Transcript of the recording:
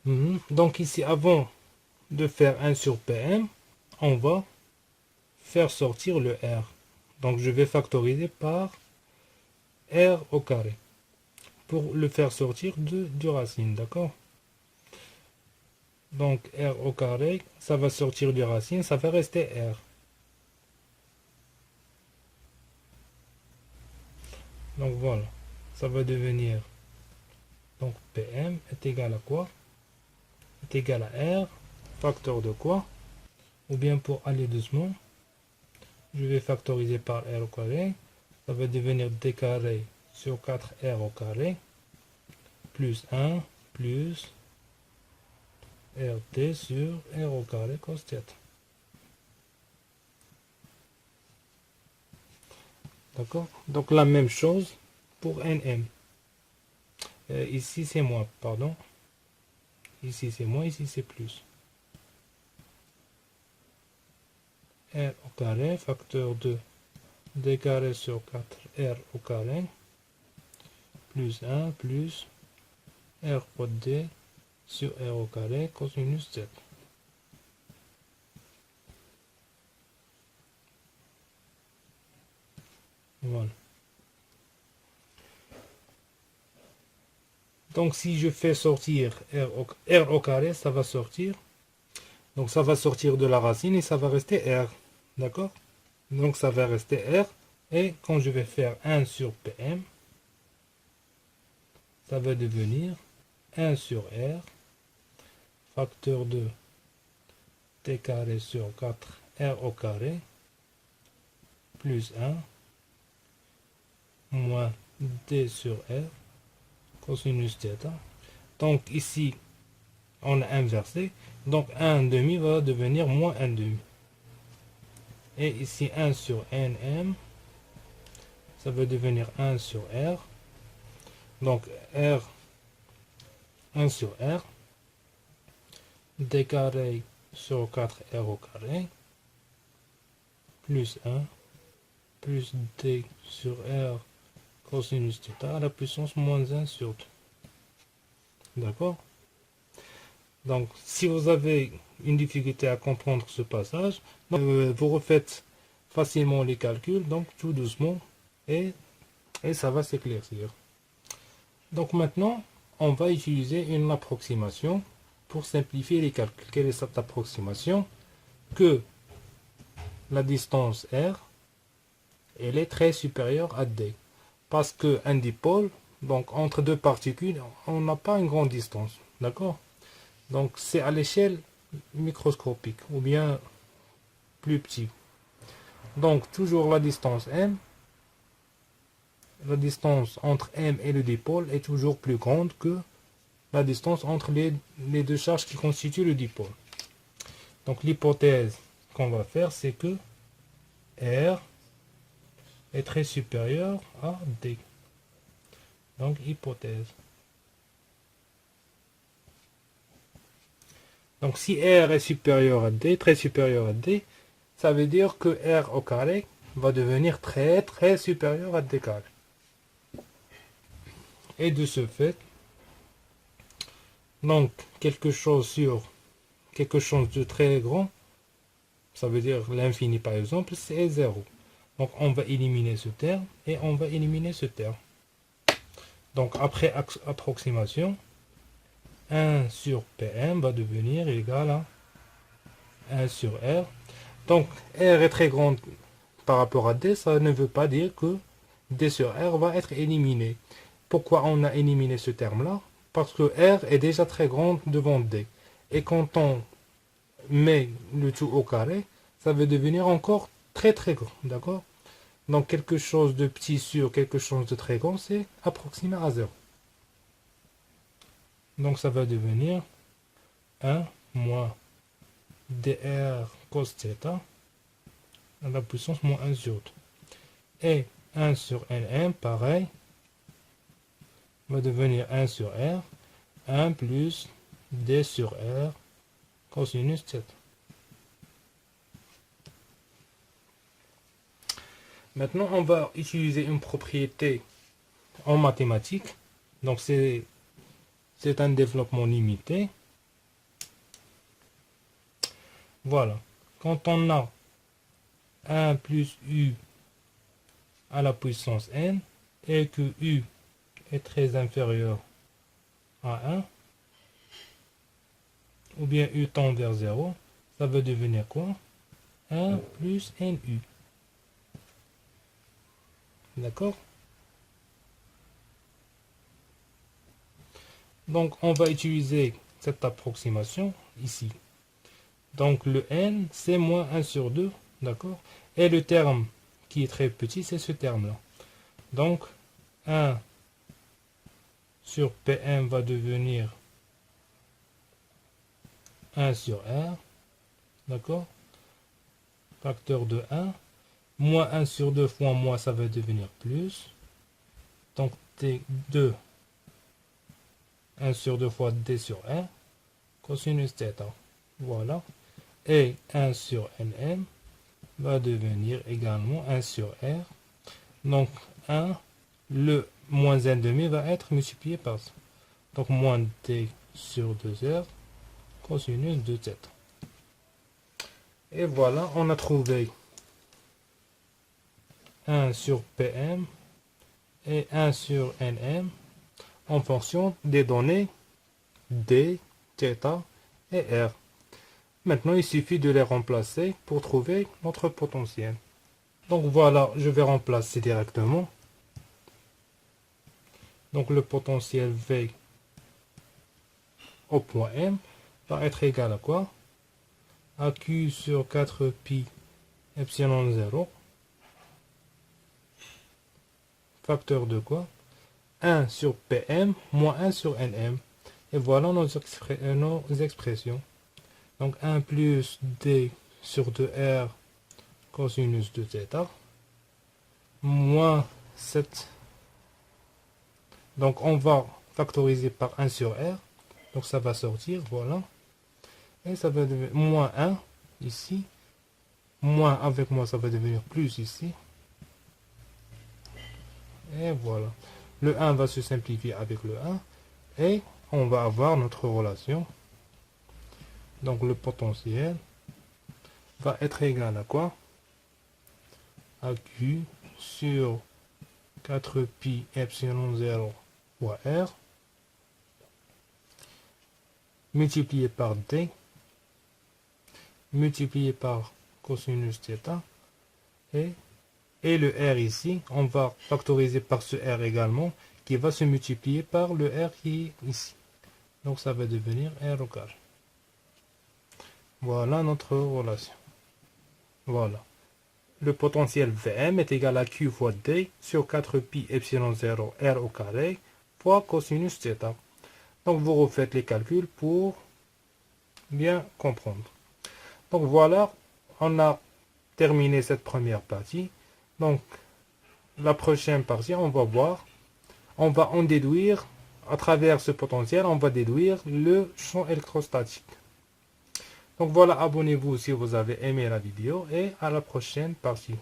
Donc ici, avant de faire 1 sur PM, on va faire sortir le R. Donc je vais factoriser par R au carré pour le faire sortir du racine, d'accord? Donc R au carré, ça va sortir du racine, ça va rester R. Donc voilà, ça va devenir, donc PM est égal à quoi? Est égal à R, facteur de quoi? Ou bien pour aller doucement, je vais factoriser par R au carré, ça va devenir D carré sur 4R au carré, plus 1, plus RT sur R au carré cos θ. D'accord? Donc la même chose pour NM. Ici c'est moins, pardon. Ici c'est moins, ici c'est plus. R au carré, facteur de D carré sur 4R au carré, plus 1, plus R fois D sur R au carré, cosinus Z. Voilà. Donc si je fais sortir R au carré, ça va sortir. Donc ça va sortir de la racine et ça va rester R. D'accord? Donc ça va rester R. Et quand je vais faire 1 sur PM, ça va devenir 1 sur R, facteur de T carré sur 4R au carré, plus 1, moins D sur R, cosinus θ. Donc ici, on a inversé. Donc 1 demi va devenir moins 1 demi. Et ici 1 sur NM, ça va devenir 1 sur R. Donc R, 1 sur R, D carré sur 4R au carré, plus 1, plus D sur R cosinus θ à la puissance moins 1 sur 2. D'accord? Donc, si vous avez une difficulté à comprendre ce passage, vous refaites facilement les calculs, donc tout doucement, et ça va s'éclaircir. Donc maintenant, on va utiliser une approximation pour simplifier les calculs. Quelle est cette approximation? Que la distance R, elle est très supérieure à D. Parce qu'un dipôle, donc entre deux particules, on n'a pas une grande distance. D'accord? Donc c'est à l'échelle microscopique ou bien plus petit. Donc toujours la distance M, la distance entre M et le dipôle est toujours plus grande que la distance entre les deux charges qui constituent le dipôle. Donc l'hypothèse qu'on va faire, c'est que R est très supérieur à D. Donc hypothèse. Donc si R est supérieur à D, très supérieur à D, ça veut dire que R au carré va devenir très très supérieur à D carré. Et de ce fait, donc quelque chose de très grand, ça veut dire l'infini par exemple, c'est 0. Donc on va éliminer ce terme et on va éliminer ce terme. Donc après approximation, 1 sur PM va devenir égal à 1 sur R. Donc R est très grand par rapport à D, ça ne veut pas dire que D sur R va être éliminé. Pourquoi on a éliminé ce terme-là? Parce que R est déjà très grand devant D. Et quand on met le tout au carré, ça va devenir encore très très grand. D'accord? Donc quelque chose de petit sur quelque chose de très grand, c'est approximé à 0. Donc ça va devenir 1 moins dr cos θ à la puissance moins 1 sur 2. Et 1 sur Nm, pareil, va devenir 1 sur R, 1 plus d sur R cosinus θ. Maintenant, on va utiliser une propriété en mathématiques. Donc c'est un développement limité. Voilà. Quand on a 1 plus u à la puissance n et que u est très inférieur à 1, ou bien u tend vers 0, ça va devenir quoi? 1 plus nu. D'accord? Donc, on va utiliser cette approximation ici. Donc, le n, c'est moins 1 sur 2, d'accord? Et le terme qui est très petit, c'est ce terme-là. Donc, 1 sur Pm va devenir 1 sur R, d'accord? Facteur de 1. Moins 1 sur 2 fois moins, ça va devenir plus. Donc, T2, 1 sur 2 fois D sur R, cosinus θ. Voilà. Et 1 sur Nm va devenir également 1 sur R. Donc, 1, le moins 1,5 va être multiplié par ça. Donc, moins D sur 2R, cosinus de θ. Et voilà, on a trouvé 1 sur Pm et 1 sur Nm en fonction des données D, θ et R. Maintenant, il suffit de les remplacer pour trouver notre potentiel. Donc voilà, je vais remplacer directement. Donc le potentiel V au point M va être égal à quoi? À Q sur 4 pi epsilon 0. Facteur de quoi? 1 sur Pm moins 1 sur Nm. Et voilà nos expressions. Donc 1 plus D sur 2R cosinus de θ moins 7. Donc on va factoriser par 1 sur R. Donc ça va sortir, voilà. Et ça va devenir moins 1 ici. Moins avec moins, ça va devenir plus ici. Et voilà. Le 1 va se simplifier avec le 1. Et on va avoir notre relation. Donc le potentiel va être égal à quoi? À Q sur 4 pi epsilon 0 fois R multiplié par D multiplié par cosinus θ et le R ici, on va factoriser par ce R également qui va se multiplier par le R qui est ici. Donc ça va devenir R au carré. Voilà notre relation. Voilà. Le potentiel Vm est égal à Q fois D sur 4 pi epsilon 0 R au carré fois cosinus θ. Donc vous refaites les calculs pour bien comprendre. Donc voilà, on a terminé cette première partie. Donc la prochaine partie, on va voir, on va en déduire, à travers ce potentiel, on va déduire le champ électrostatique. Donc voilà, abonnez-vous si vous avez aimé la vidéo et à la prochaine partie.